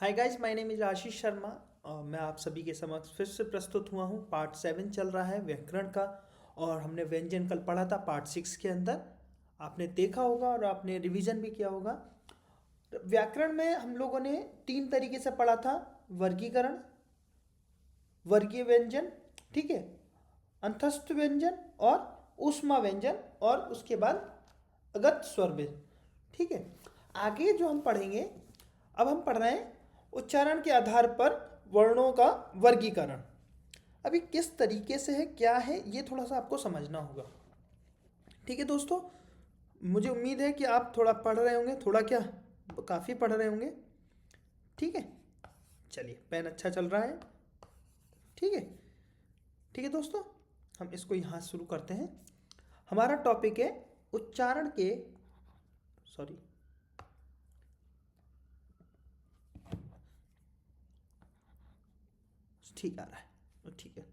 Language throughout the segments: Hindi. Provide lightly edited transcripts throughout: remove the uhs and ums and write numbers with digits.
Hi guys, my name is Ashish Sharma और मैं आप सभी के समक्ष फिर से प्रस्तुत हुआ हूँ। पार्ट 7 चल रहा है व्याकरण का और हमने व्यंजन कल पढ़ा था पार्ट 6 के अंदर। आपने देखा होगा और आपने रिवीजन भी किया होगा। व्याकरण में हम लोगों ने 3 तरीके से पढ़ा था। वर्गीकरण, वर्गीय व्यंजन, ठीक है, अंतस्थ व्यंजन और ऊष्मा व्यंजन और उसके बाद अगत स्वर व्यंजन, ठीक है। आगे जो हम पढ़ेंगे, अब हम पढ़ रहे हैं उच्चारण के आधार पर वर्णों का वर्गीकरण। अभी किस तरीके से है, क्या है, ये थोड़ा सा आपको समझना होगा, ठीक है दोस्तों। मुझे उम्मीद है कि आप थोड़ा पढ़ रहे होंगे, थोड़ा क्या काफ़ी पढ़ रहे होंगे, ठीक है। चलिए, पेन अच्छा चल रहा है, ठीक है। ठीक है दोस्तों, हम इसको यहाँ शुरू करते हैं। हमारा टॉपिक है उच्चारण के, सॉरी, ठीक आ रहा है, ठीक है।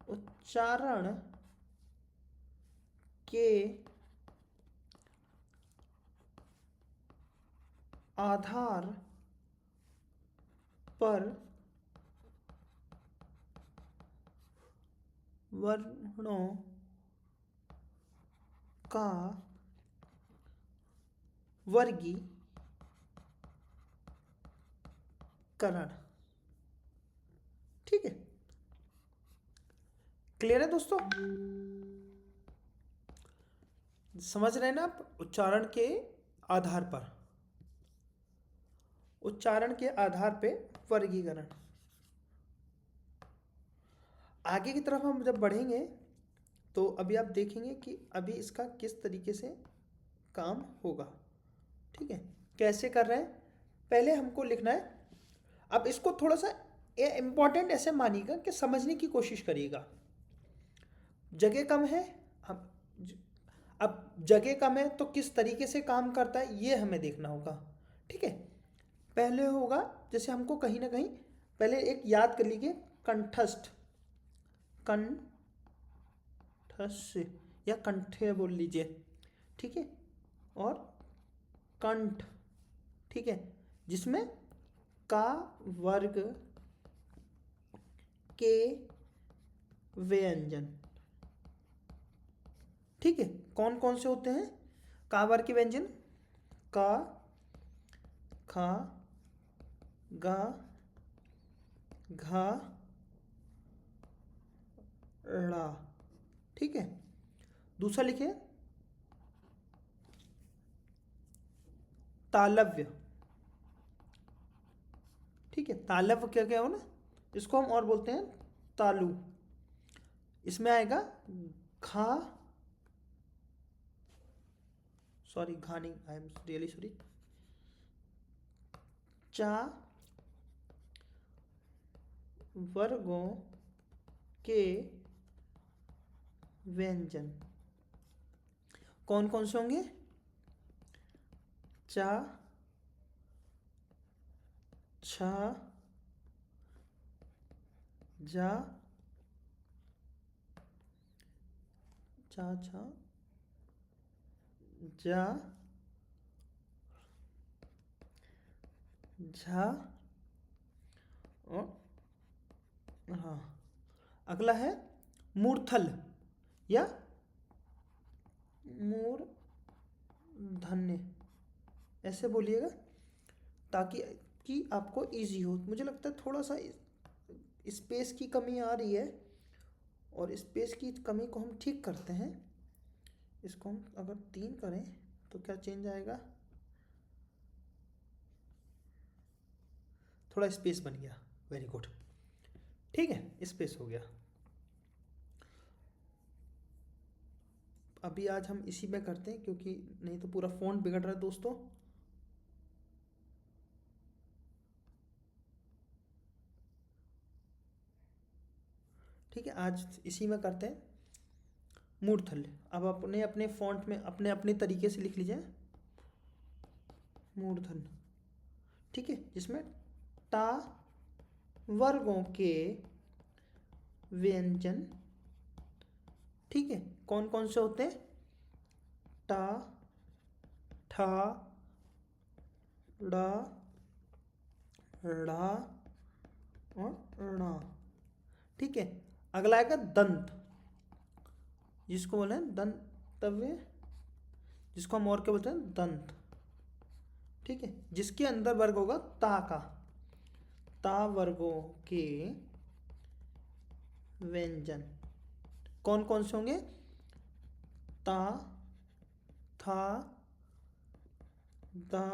उच्चारण के आधार पर वर्णों का वर्गीकरण, ठीक है। क्लियर है दोस्तों? समझ रहे हैं ना आप? उच्चारण के आधार पर, उच्चारण के आधार पे वर्गीकरण। आगे की तरफ हम जब बढ़ेंगे तो अभी आप देखेंगे कि अभी इसका किस तरीके से काम होगा, ठीक है। कैसे कर रहे हैं, पहले हमको लिखना है। अब इसको थोड़ा सा इम्पॉर्टेंट ऐसे मानिएगा कि समझने की कोशिश करिएगा। जगह कम है, हम अब जगह कम है तो किस तरीके से काम करता है ये हमें देखना होगा, ठीक है। पहले होगा, जैसे हमको कहीं ना कहीं पहले एक याद कर लीजिए, कंठस्थ, कंठस्य या कंठे बोल लीजिए, ठीक है, और कंठ, ठीक है, जिसमें का वर्ग के व्यंजन, ठीक है। कौन कौन से होते हैं का वर्ग के व्यंजन? का, खा, गा, घा, ड़ा, ठीक है। दूसरा लिखिए तालव्य, ठीक है। तालव्य क्या क्या हो ना, इसको हम और बोलते हैं तालु। इसमें आएगा खा, सॉरी घा नहीं, आई एम रियली सॉरी, चा वर्गों के व्यंजन। कौन कौन से होंगे? चा, छा, जा, चा छा, जा, झा और हाँ। अगला है मूर्धन्य या मूर्धन्य, ऐसे बोलिएगा ताकि कि आपको इजी हो। मुझे लगता है थोड़ा सा स्पेस की कमी आ रही है और स्पेस की कमी को हम ठीक करते हैं। इसको हम अगर 3 करें तो क्या चेंज आएगा? थोड़ा स्पेस बन गया, वेरी गुड, ठीक है, स्पेस हो गया। अभी आज हम इसी में करते हैं क्योंकि नहीं तो पूरा फ़ॉन्ट बिगड़ रहा है दोस्तों। ठीक है, आज इसी में करते हैं मूर्धन्य। अब अपने अपने फ़ॉन्ट में अपने अपने तरीके से लिख लीजिए मूर्धन्य, ठीक है, जिसमें टा वर्गों के व्यंजन, ठीक है। कौन कौन से होते हैं? टा, ठा, ड़ा, ड़ा और णा। ठीक है, अगला आएगा दंत, जिसको बोले हैं दंतव्य, जिसको हम और क्या बोलते हैं, दंत। ठीक है, जिसके अंदर वर्ग होगा ता का, ता वर्गों के व्यंजन कौन कौन से होंगे, ता, था, दा,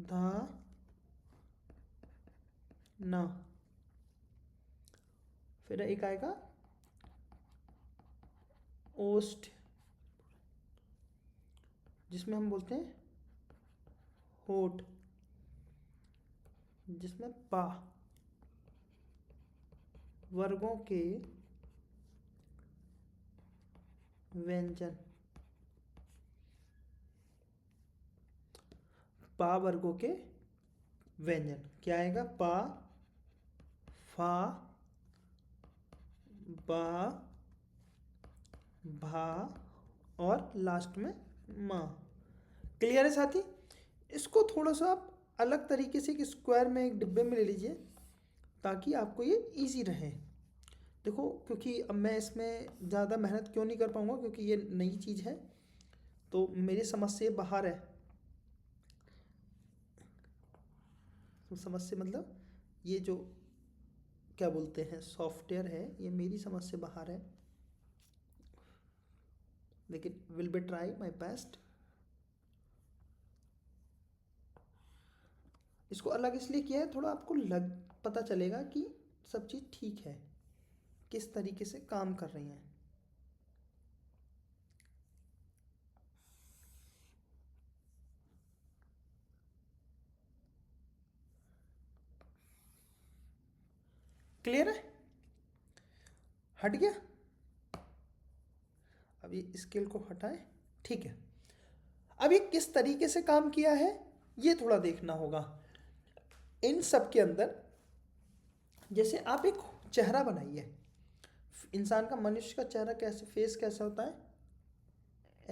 धा, ना। फिर एक आएगा ओष्ठ, जिसमें हम बोलते हैं होठ, जिसमें पा वर्गों के व्यंजन, पा वर्गों के व्यंजन क्या आएगा, पा, फा, बा, भा और लास्ट में माँ। क्लियर है साथी? इसको थोड़ा सा आप अलग तरीके से एक स्क्वायर में एक डिब्बे में ले लीजिए, ताकि आपको ये इजी रहे। देखो, क्योंकि अब मैं इसमें ज़्यादा मेहनत क्यों नहीं कर पाऊँगा, क्योंकि ये नई चीज़ है, तो मेरी समझ से बाहर है। तो समझ से मतलब ये जो क्या बोलते हैं सॉफ्टवेयर है, ये मेरी समझ से बाहर है, लेकिन will be try my best. इसको अलग इसलिए किया है, थोड़ा आपको पता चलेगा कि सब चीज़ ठीक है, किस तरीके से काम कर रही हैं। क्लियर है? हट गया? अब ये स्केल को हटाएं। ठीक है, अब ये किस तरीके से काम किया है ये थोड़ा देखना होगा। इन सब के अंदर जैसे आप एक चेहरा बनाइए, इंसान का, मनुष्य का चेहरा कैसे, फेस कैसा होता है,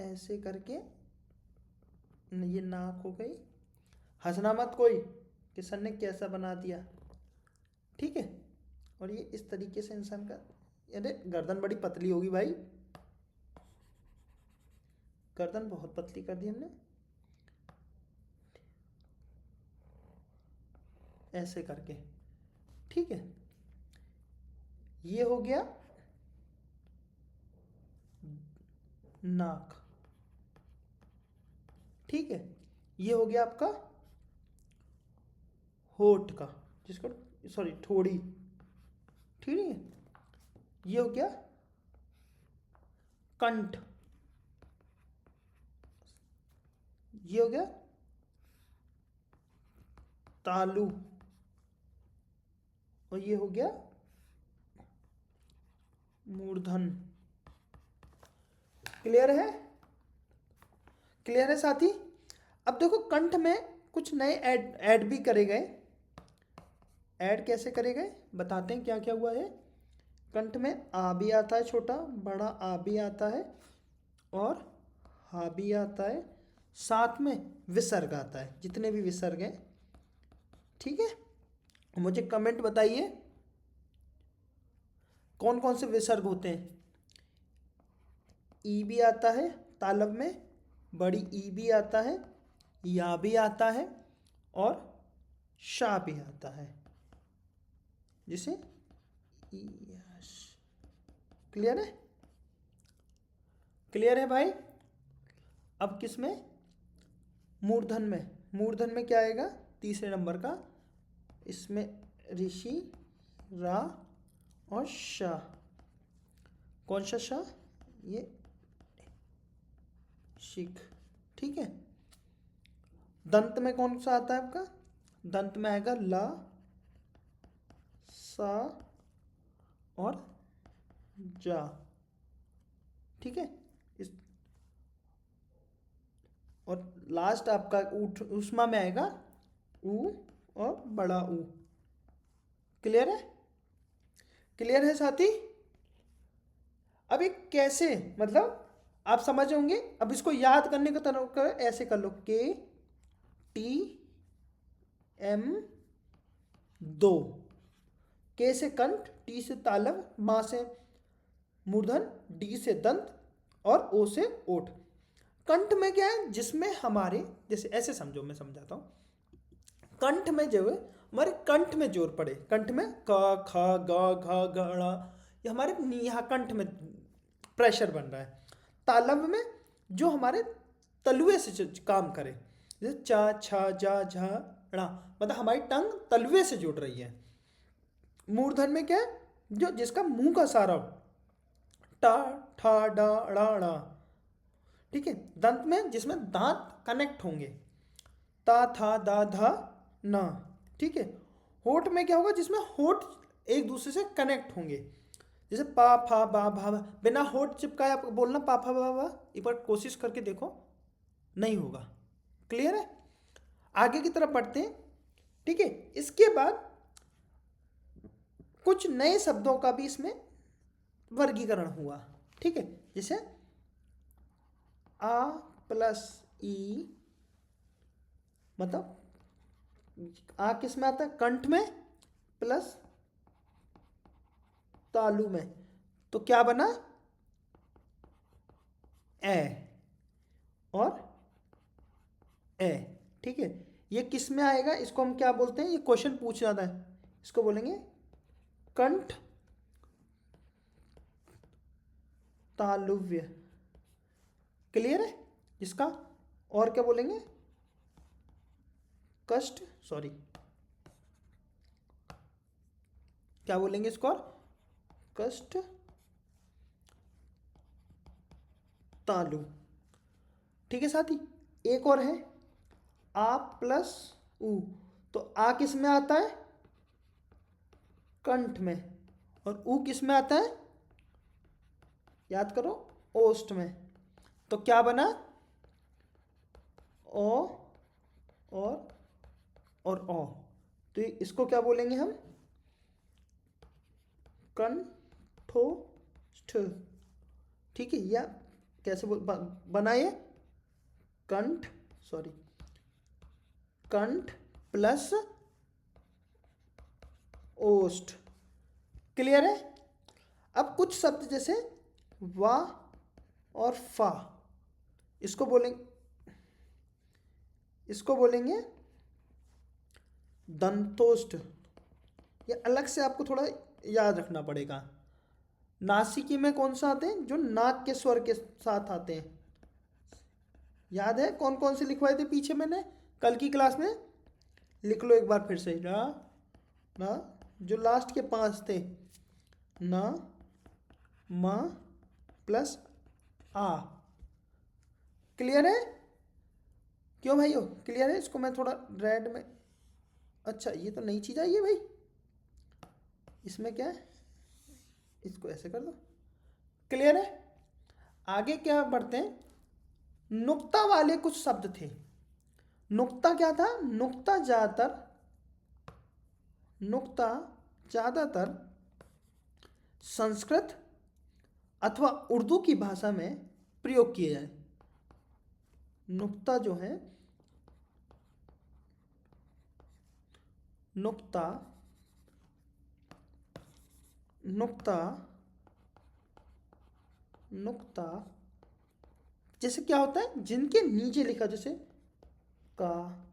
ऐसे करके, ये नाक हो गई, हंसना मत कोई कि सर ने कैसा बना दिया। ठीक है, और ये इस तरीके से इंसान का, अरे गर्दन बड़ी पतली होगी भाई, गर्दन बहुत पतली कर दी हमने, ऐसे करके। ठीक है, ये हो गया नाक। ठीक है, ये हो गया आपका होठ का, जिसको, सॉरी, ठोड़ी। ठीक है, ये हो गया कंठ, ये हो गया तालू, और ये हो गया मूर्धन। क्लियर है? क्लियर है साथी? अब देखो, कंठ में कुछ नए ऐड भी करे गए। ऐड कैसे करे गए बताते हैं, क्या क्या हुआ है। कंठ में आ भी आता है, छोटा बड़ा आ भी आता है, और हा भी आता है, साथ में विसर्ग आता है, जितने भी विसर्ग हैं। ठीक है, मुझे कमेंट बताइए कौन कौन से विसर्ग होते हैं। ई भी आता है तालब में, बड़ी ई भी आता है, या भी आता है, और शा भी आता है, जिसे यस। क्लियर है? क्लियर है भाई? अब किस में, मूर्धन में। मूर्धन में क्या आएगा, तीसरे नंबर का, इसमें ऋषि, रा और शा। कौन सा शा, ये शिख। ठीक है, दंत में कौन सा आता है आपका, दंत में आएगा ला, सा और जा। ठीक है, इस, और लास्ट आपका ऊठ, उष्मा में आएगा ऊ और बड़ा ऊ। क्लियर है? क्लियर है साथी? अब ये कैसे, मतलब आप समझ होंगे। अब इसको याद करने का तरीका ऐसे कर लो, के टी M 2, K से कंठ, T से तालव, मा से मूर्धन, D से दंत और O से ओठ। कंठ में क्या है, जिसमें हमारे, जैसे ऐसे समझो, मैं समझाता हूँ। कंठ में जो है हमारे कंठ में जोर पड़े, कंठ में क ख ग घ घ ड़, ये हमारे यहाँ कंठ में प्रेशर बन रहा है। तालव में जो हमारे तलवे से काम करे, जैसे चा छा जा झा ड़ा, मतलब हमारी टंग तलवे से जुड़ रही है। मूर्धन में क्या है, जो जिसका मुंह का सारा टा ठा डा ड़ा ड़ा, ठीक है। दंत में जिसमें दांत कनेक्ट होंगे, ता था दा धा ना, ठीक है। होठ में क्या होगा, जिसमें होठ एक दूसरे से कनेक्ट होंगे, जैसे पा फा बा भा भा। बिना होठ चिपकाए आप बोलना पा फा बा भा, एक बार कोशिश करके देखो, नहीं होगा। क्लियर है? आगे की तरफ बढ़ते हैं, ठीक है। इसके बाद कुछ नए शब्दों का भी इसमें वर्गीकरण हुआ, ठीक है। जैसे आ प्लस ई, मतलब आ किस में आता है, कंठ में प्लस तालु में, तो क्या बना, ए और ए, ठीक है। ये किस में आएगा, इसको हम क्या बोलते हैं, ये क्वेश्चन पूछ जाता है, इसको बोलेंगे कंठ तालुव्य। क्लियर है? इसका और क्या बोलेंगे, कष्ट, सॉरी क्या बोलेंगे इसको, और कष्ट तालु, ठीक है साथी। एक और है आ प्लस उ, तो आ किस में आता है, कंठ में, और उ किस में आता है, याद करो, ओष्ठ में। तो क्या बना, ओ और ओ, तो इसको क्या बोलेंगे हम, कंठोष्ठ, ठीक है। या कैसे बनाइए, कंठ, सॉरी कंठ प्लस ओष्ठ। क्लियर है? अब कुछ शब्द जैसे वा और फा, इसको बोलेंगे दंतोष्ठ। ये अलग से आपको थोड़ा याद रखना पड़ेगा। नासिकी में कौन सा आते हैं, जो नाक के स्वर के साथ आते हैं, याद है कौन कौन से लिखवाए थे पीछे मैंने कल की क्लास में, लिख लो एक बार फिर से। ना ना, जो लास्ट के 5 थे, ना मा प्लस आ। क्लियर है? क्यों भाइयों, क्लियर है? इसको मैं थोड़ा रेड में, अच्छा ये तो नई चीज़ आई है भाई, इसमें क्या है, इसको ऐसे कर दो। क्लियर है? आगे क्या बढ़ते हैं, नुक्ता वाले कुछ शब्द थे। नुक्ता क्या था, नुक्ता ज़्यादातर संस्कृत अथवा उर्दू की भाषा में प्रयोग किए जाए। नुक्ता जो है, नुक्ता जैसे क्या होता है, जिनके नीचे लिखा, जैसे का,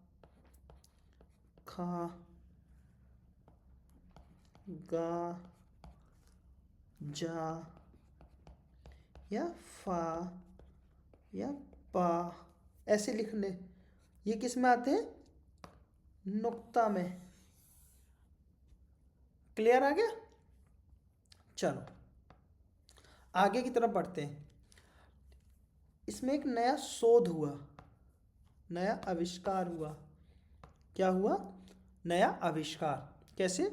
खा, गा, जा, या फा, या पा, ऐसे लिखने, ये किस में आते हैं, नुक्ता में। क्लियर आ गया? चलो आगे की तरफ बढ़ते हैं। इसमें एक नया शोध हुआ, नया आविष्कार हुआ। क्या हुआ, नया आविष्कार। कैसे,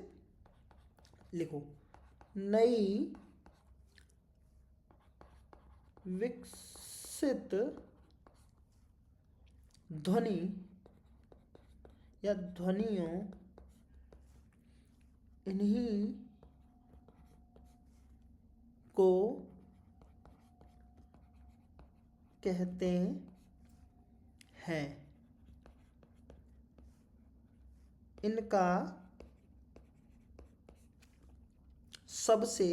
लिखो, नई विकसित ध्वनि या ध्वनियों, इन्हीं को कहते हैं। इनका सबसे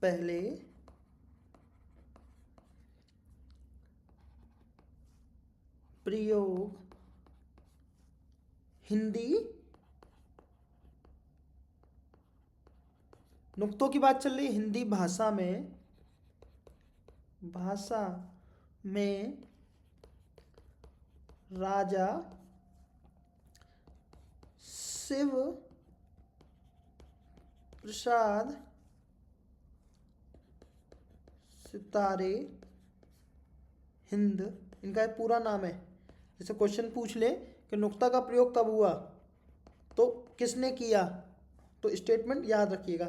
पहले प्रयोग हिंदी, नुक्तों की बात चल रही है, हिंदी भाषा में राजा शिव प्रसाद सितारे हिंद, इनका एक पूरा नाम है। जैसे क्वेश्चन पूछ ले कि नुक्ता का प्रयोग कब हुआ, तो किसने किया, तो स्टेटमेंट याद रखिएगा,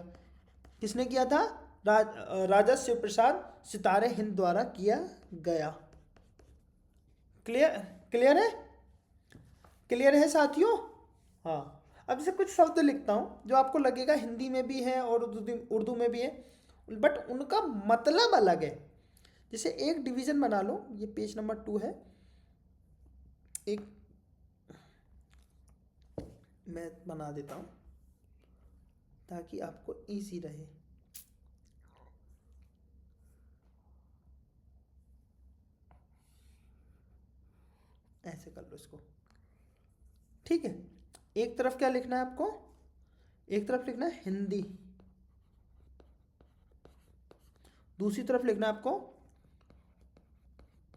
किसने किया था, राजा शिव प्रसाद सितारे हिंद द्वारा किया गया। क्लियर क्लियर है, क्लियर है साथियों। हाँ, अब जैसे कुछ शब्द लिखता हूँ जो आपको लगेगा हिंदी में भी है और उर्दू में भी है, बट उनका मतलब अलग है। जैसे एक डिवीजन बना लो, ये पेज नंबर 2 है, एक मैं बना देता हूँ ताकि आपको इजी रहे। ऐसे कर लो इसको, ठीक है। एक तरफ क्या लिखना है आपको, एक तरफ लिखना है हिंदी, दूसरी तरफ लिखना है आपको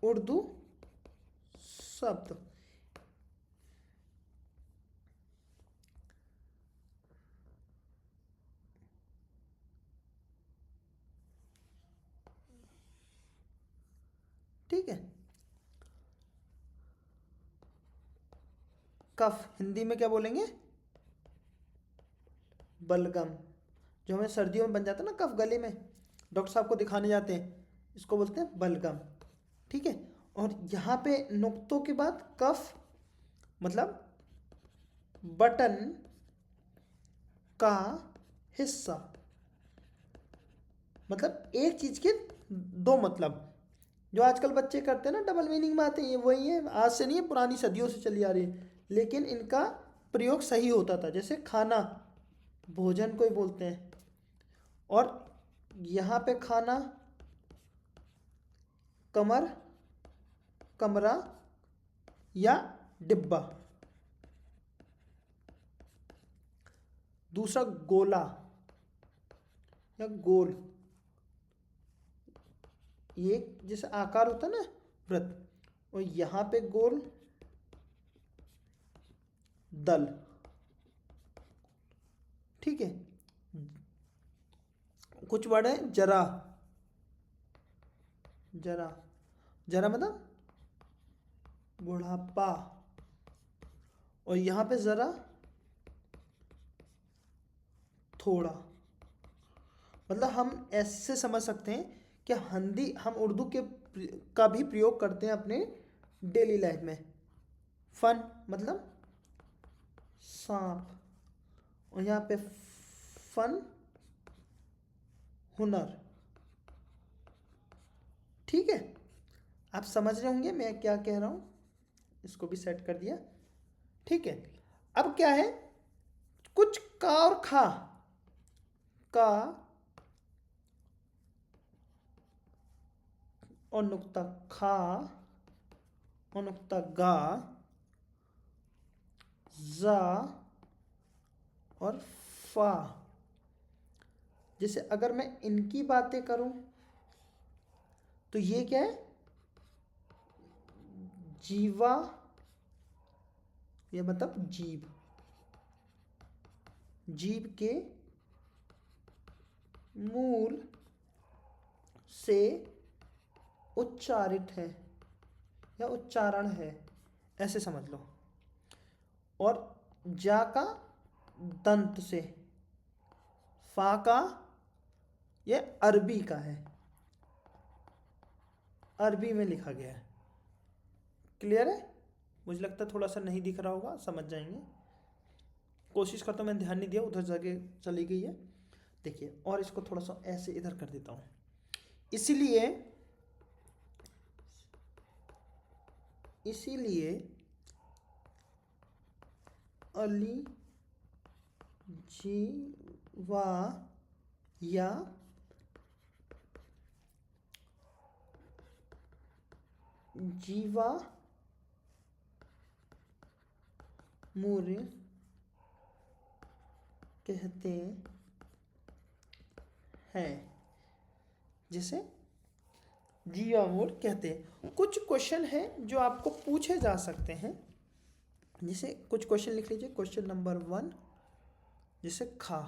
उर्दू शब्द। ठीक है। कफ हिंदी में क्या बोलेंगे, बलगम, जो हमें सर्दियों में बन जाता है ना कफ गले में, डॉक्टर साहब को दिखाने जाते हैं, इसको बोलते हैं बलगम। ठीक है। और यहाँ पे नुक्तों के बाद कफ मतलब बटन का हिस्सा, मतलब एक चीज के दो मतलब, जो आजकल बच्चे करते हैं ना डबल मीनिंग में आते हैं, ये वही है, आज से नहीं है, पुरानी सदियों से चली आ रही है, लेकिन इनका प्रयोग सही होता था। जैसे खाना, भोजन को ही बोलते हैं, और यहाँ पे खाना, कमर, कमरा या डिब्बा। दूसरा गोला या गोल, ये जैसे आकार होता है ना वृत्त, और यहाँ पे गोल, दल। ठीक है। कुछ वर्ड है, जरा, जरा, जरा मतलब बुढ़ापा, और यहाँ पे जरा थोड़ा, मतलब हम ऐसे समझ सकते हैं कि हिंदी हम उर्दू के का भी प्रयोग करते हैं अपने डेली लाइफ में। फन मतलब सांप, और यहाँ पे फन हुनर। ठीक है, आप समझ रहे होंगे मैं क्या कह रहा हूँ, इसको भी सेट कर दिया। ठीक है। अब क्या है, कुछ का और खा, का और नुक्ता खा और नुक्ता गा, जा और फा। जैसे अगर मैं इनकी बातें करूं तो ये क्या है, जीवा, ये मतलब जीभ, जीभ के मूल से उच्चारित है या उच्चारण है, ऐसे समझ लो। और जा का दंत से, फा का ये अरबी का है, अरबी में लिखा गया है। क्लियर है, मुझे लगता है थोड़ा सा नहीं दिख रहा होगा, समझ जाएंगे। कोशिश करता हूँ, मैंने ध्यान नहीं दिया, उधर जगह चली गई है। देखिए, और इसको थोड़ा सा ऐसे इधर कर देता हूँ। इसीलिए अली जीवा या जीवा मुर कहते हैं, जिसे जीवामूल कहते हैं। कुछ क्वेश्चन है जो आपको पूछे जा सकते हैं, जैसे कुछ क्वेश्चन लिख लीजिए। क्वेश्चन नंबर 1, जैसे खा,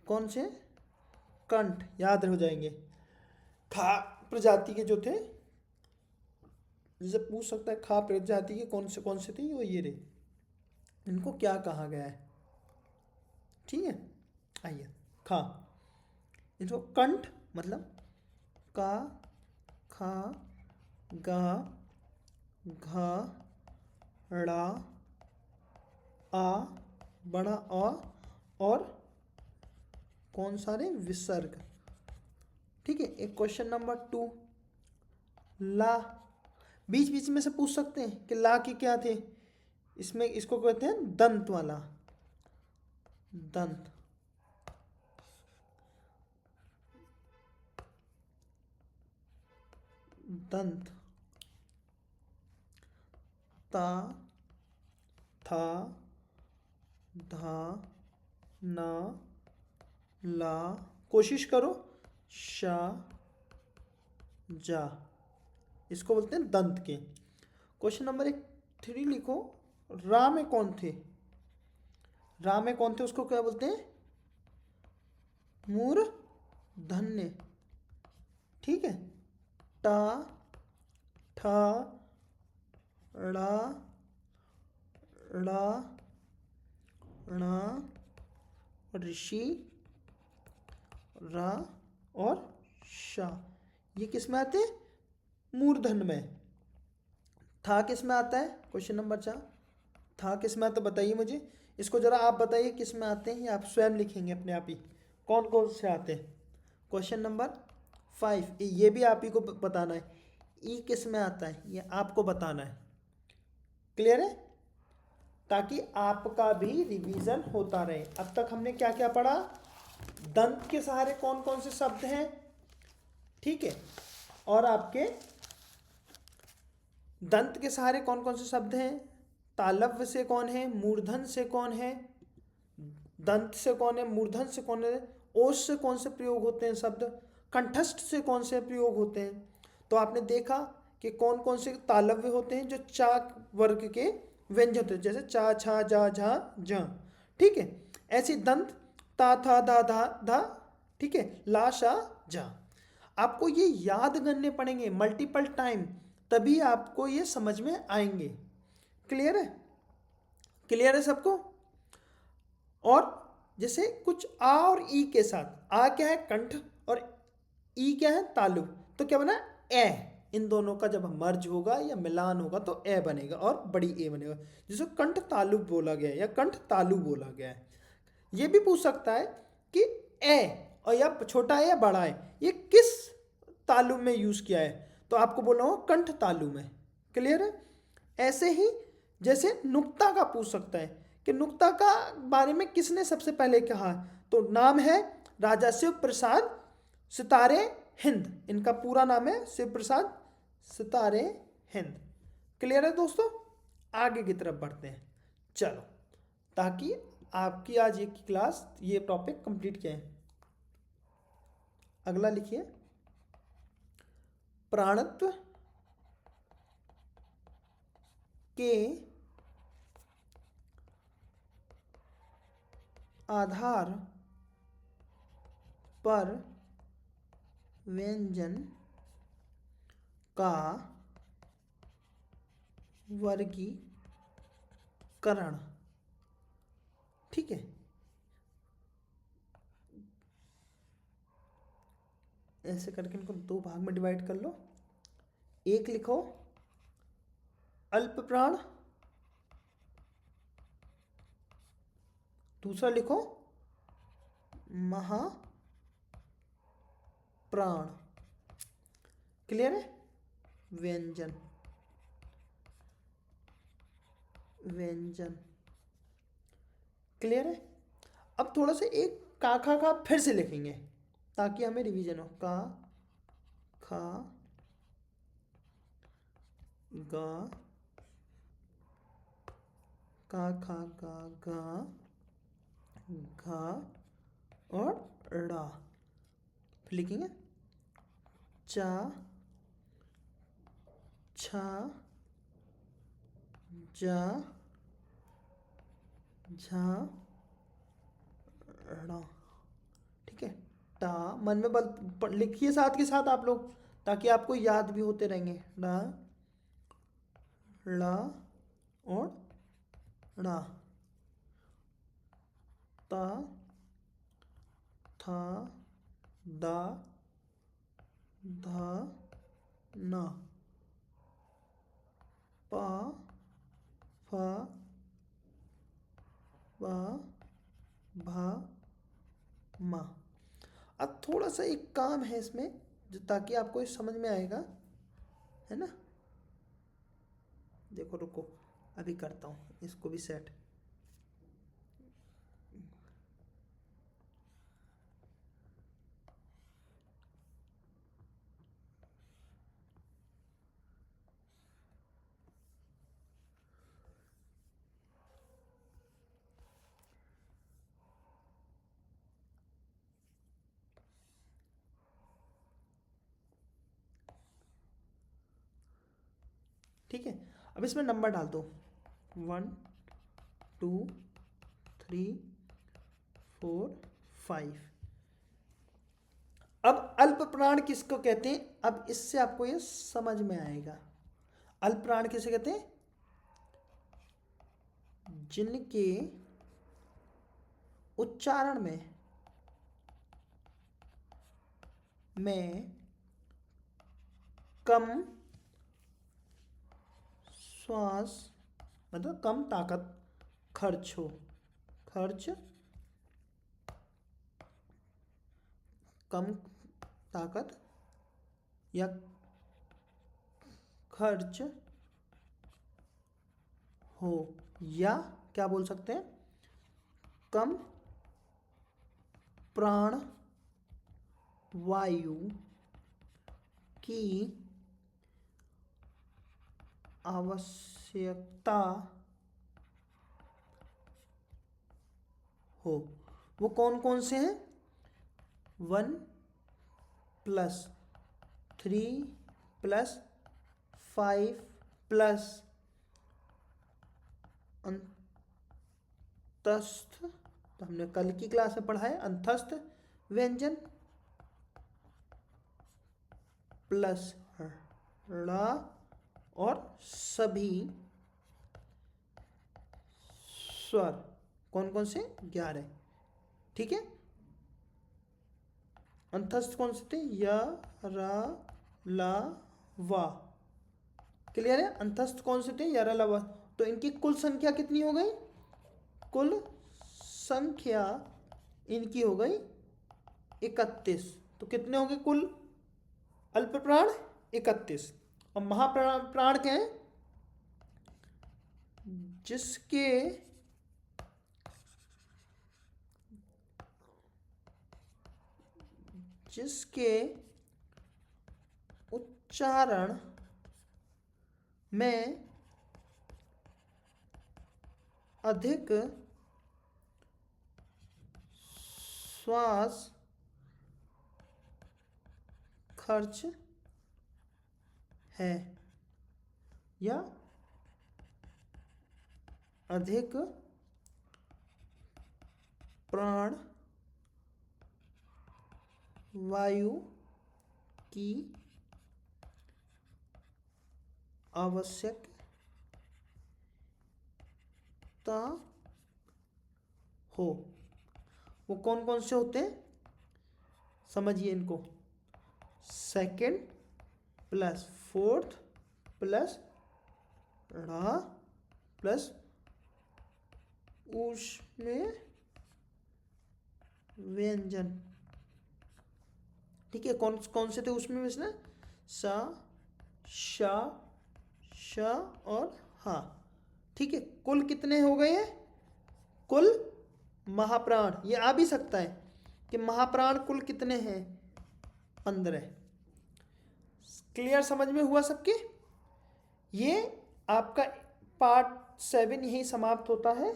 कौन से कंठ याद हो जाएंगे। खा प्रजाति के जो थे, जैसे पूछ सकता है खा प्रजाति के कौन से थे, ये रे, इनको क्या कहा गया है। ठीक है, आइए खा, इनको कंठ मतलब का, खा, गा, घा, ड़ा, आ, बड़ा आ, और कौन सारे विसर्ग। ठीक है। एक क्वेश्चन नंबर 2, ला, बीच बीच में से पूछ सकते हैं कि ला के क्या थे। इसमें इसको कहते हैं दंत वाला, दंत। दंत, ता, था, धा, ना, ला, कोशिश करो, शा, जा, इसको बोलते हैं दंत के। क्वेश्चन नंबर 3 लिखो, रा में कौन थे। रा में कौन थे उसको क्या बोलते हैं, मूर्धन्य। ठीक है। टा, ठा, ड़ा, ड़ा, णा, ऋषि, रा और शा, ये किस में आते हैं, मूर्धन्य में। था किस में आता है, क्वेश्चन नंबर 4, था किस में आता है बताइए मुझे। इसको जरा आप बताइए किस में आते हैं, या आप स्वयं लिखेंगे अपने आप ही कौन कौन से आते हैं। क्वेश्चन नंबर 5, ये भी आप ही को बताना है। ई किस में आता है, ये आपको बताना है। क्लियर है, ताकि आपका भी रिवीजन होता रहे। अब तक हमने क्या क्या पढ़ा, दंत के सहारे कौन कौन से शब्द हैं, ठीक है, और आपके दंत के सहारे कौन कौन से शब्द हैं, तालव्य से कौन है, मूर्धन से कौन है, दंत से कौन है, मूर्धन से कौन है, ओष से कौन से प्रयोग होते हैं शब्द, कंठस्थ से कौन से प्रयोग होते हैं। तो आपने देखा कि कौन कौन से तालव्य होते हैं जो चा वर्ग के व्यंजन होते हैं, जैसे चा, छा, जा, झा, झ। ठीक है। ऐसी दंत ता, था, धा, धा, धा, ठीक है, ला, शा, जा। आपको ये याद करने पड़ेंगे मल्टीपल टाइम, तभी आपको ये समझ में आएंगे। क्लियर है, क्लियर है सबको। और जैसे कुछ आ और ई के साथ, आ क्या है कंठ और ई क्या है तालु, तो क्या बना ए। इन दोनों का जब मर्ज होगा या मिलान होगा तो ए बनेगा और बड़ी ए बनेगा, जिसको कंठ तालु बोला गया है या कंठ तालु बोला गया है। ये भी पूछ सकता है कि ए और या छोटा है या बड़ा है, ये किस तालु में यूज किया है, तो आपको बोलना होगा कंठ तालु में। क्लियर है। ऐसे ही जैसे नुक्ता का पूछ सकता है कि नुक्ता का बारे में किसने सबसे पहले कहा, तो नाम है राजा शिव प्रसाद सितारे हिंद, इनका पूरा नाम है शिव प्रसाद सितारे हिंद। क्लियर है दोस्तों, आगे की तरफ बढ़ते हैं चलो, ताकि आपकी आज ये क्लास ये टॉपिक कंप्लीट किया है। अगला लिखिए, प्राणत्व के आधार पर व्यंजन का वर्गीकरण। ठीक है, ऐसे करके इनको 2 भाग में डिवाइड कर लो। एक लिखो अल्प प्राण, दूसरा लिखो महाप्राण। क्लियर है। व्यंजन व्यंजन। क्लियर है? अब थोड़ा सा एक का खा का फिर से लिखेंगे ताकि हमें रिवीजन हो। का खा गा, का खा गा गा घा और ड़ा। फिर लिखेंगे चा छा जा झा ड़ा। ठीक है? टा मन में बल लिखिए साथ के साथ आप लोग, ताकि आपको याद भी होते रहेंगे। ड़ा ड़ा और ड़ा। ता था दा धा ना। पा फा वा भा मा। अब थोड़ा सा एक काम है इसमें जो ताकि आपको ये समझ में आएगा, है ना? देखो रुको, अभी करता हूँ इसको भी सेट। ठीक है? अब इसमें नंबर डाल दो 1 2 3 4 5। अब अल्प प्राण किसको कहते हैं? अब इससे आपको ये समझ में आएगा। अल्प प्राण किसे कहते हैं? जिनके उच्चारण में कम श्वास मतलब कम ताकत खर्च हो। खर्च कम ताकत या खर्च हो, या क्या बोल सकते हैं, कम प्राण वायु की आवश्यकता हो। वो कौन कौन से हैं? 1 + 3 + 5 प्लस अंतस्थ, तो हमने कल की क्लास में पढ़ा है अंतस्थ व्यंजन प्लस ड़ा और सभी स्वर। कौन कौन से? 11। ठीक है? अंतस्थ कौन से थे? य रा ला वा। क्लियर है? अंतस्थ कौन से थे? य रा ला वा। तो इनकी कुल संख्या कितनी हो गई? कुल संख्या इनकी हो गई 31। तो कितने हो गए कुल अल्प प्राण? 31। और महाप्राण प्राण क्या है? जिसके जिसके उच्चारण में अधिक श्वास खर्च है या अधिक प्राण वायु की आवश्यकता हो। वो कौन कौन से होते हैं? समझिए इनको। 2nd + 4th प्लस ड़ा प्लस उसमें व्यंजन। ठीक है? कौन कौन से थे उसमें व्यंजन? सा, शा, श और हा। ठीक है, कुल कितने हो गए हैं? कुल महाप्राण, ये आ भी सकता है कि महाप्राण कुल कितने हैं? 15। क्लियर, समझ में हुआ सबके? ये आपका पार्ट 7 यही समाप्त होता है।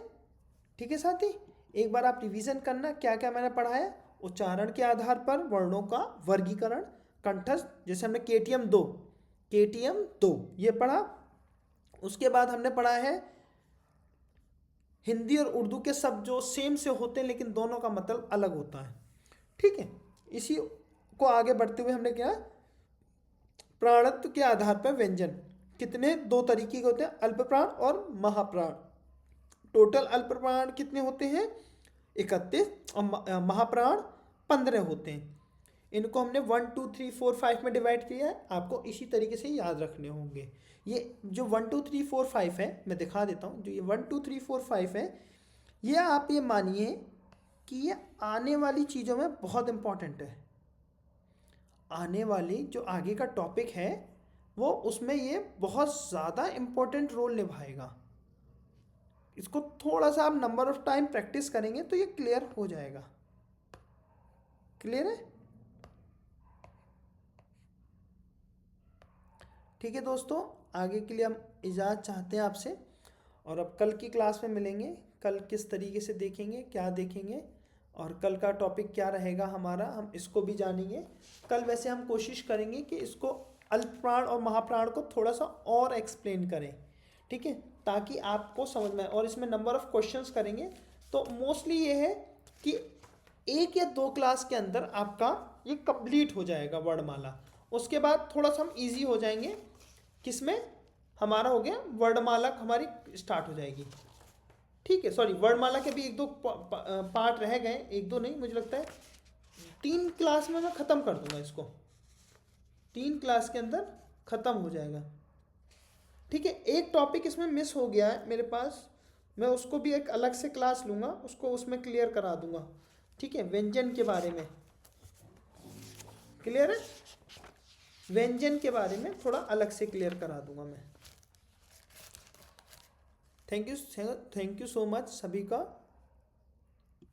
ठीक है साथी, एक बार आप रिवीजन करना क्या क्या मैंने पढ़ाया। उच्चारण के आधार पर वर्णों का वर्गीकरण, कंठस्थ, जैसे हमने केटीएम दो ये पढ़ा। उसके बाद हमने पढ़ा है हिंदी और उर्दू के शब्द जो सेम से होते हैं लेकिन दोनों का मतलब अलग होता है। ठीक है, इसी को आगे बढ़ते हुए हमने क्या, प्राणत्व के आधार पर व्यंजन कितने, 2 तरीके के होते हैं, अल्प प्राण और महाप्राण। टोटल अल्प प्राण कितने होते हैं? 31, और महाप्राण 15 होते हैं। इनको हमने 1 2 3 4 5 में डिवाइड किया है, आपको इसी तरीके से याद रखने होंगे। ये जो 1 2 3 4 5 है, मैं दिखा देता हूँ। जो ये 1 2 3 4 5 है, ये आप ये मानिए कि ये आने वाली चीज़ों में बहुत इंपॉर्टेंट है। आने वाली जो आगे का टॉपिक है वो उसमें ये बहुत ज़्यादा इम्पोर्टेंट रोल निभाएगा। इसको थोड़ा सा आप नंबर ऑफ टाइम प्रैक्टिस करेंगे तो ये क्लियर हो जाएगा। क्लियर है? ठीक है दोस्तों, आगे के लिए हम इजाज़त चाहते हैं आपसे, और अब कल की क्लास में मिलेंगे। कल किस तरीके से देखेंगे, क्या देखेंगे, और कल का टॉपिक क्या रहेगा हमारा, हम इसको भी जानेंगे। कल वैसे हम कोशिश करेंगे कि इसको अल्प प्राण और महाप्राण को थोड़ा सा और एक्सप्लेन करें, ठीक है, ताकि आपको समझ में आए। और इसमें नंबर ऑफ क्वेश्चंस करेंगे, तो मोस्टली ये है कि 1 या 2 क्लास के अंदर आपका ये कंप्लीट हो जाएगा वर्णमाला। उसके बाद थोड़ा सा हम ईजी हो जाएंगे, किसमें हमारा हो गया वर्णमाला हमारी स्टार्ट हो जाएगी। ठीक है, सॉरी, वर्णमाला के भी 1 2 पार्ट रह गए, 1 2 नहीं, मुझे लगता है 3 क्लास में मैं ख़त्म कर दूंगा इसको। 3 क्लास के अंदर ख़त्म हो जाएगा। ठीक है, एक टॉपिक इसमें मिस हो गया है मेरे पास, मैं उसको भी एक अलग से क्लास लूँगा, उसको उसमें क्लियर करा दूंगा। ठीक है, व्यंजन के बारे में क्लियर है, व्यंजन के बारे में थोड़ा अलग से क्लियर करा दूंगा मैं। थैंक यू सो मच सभी का।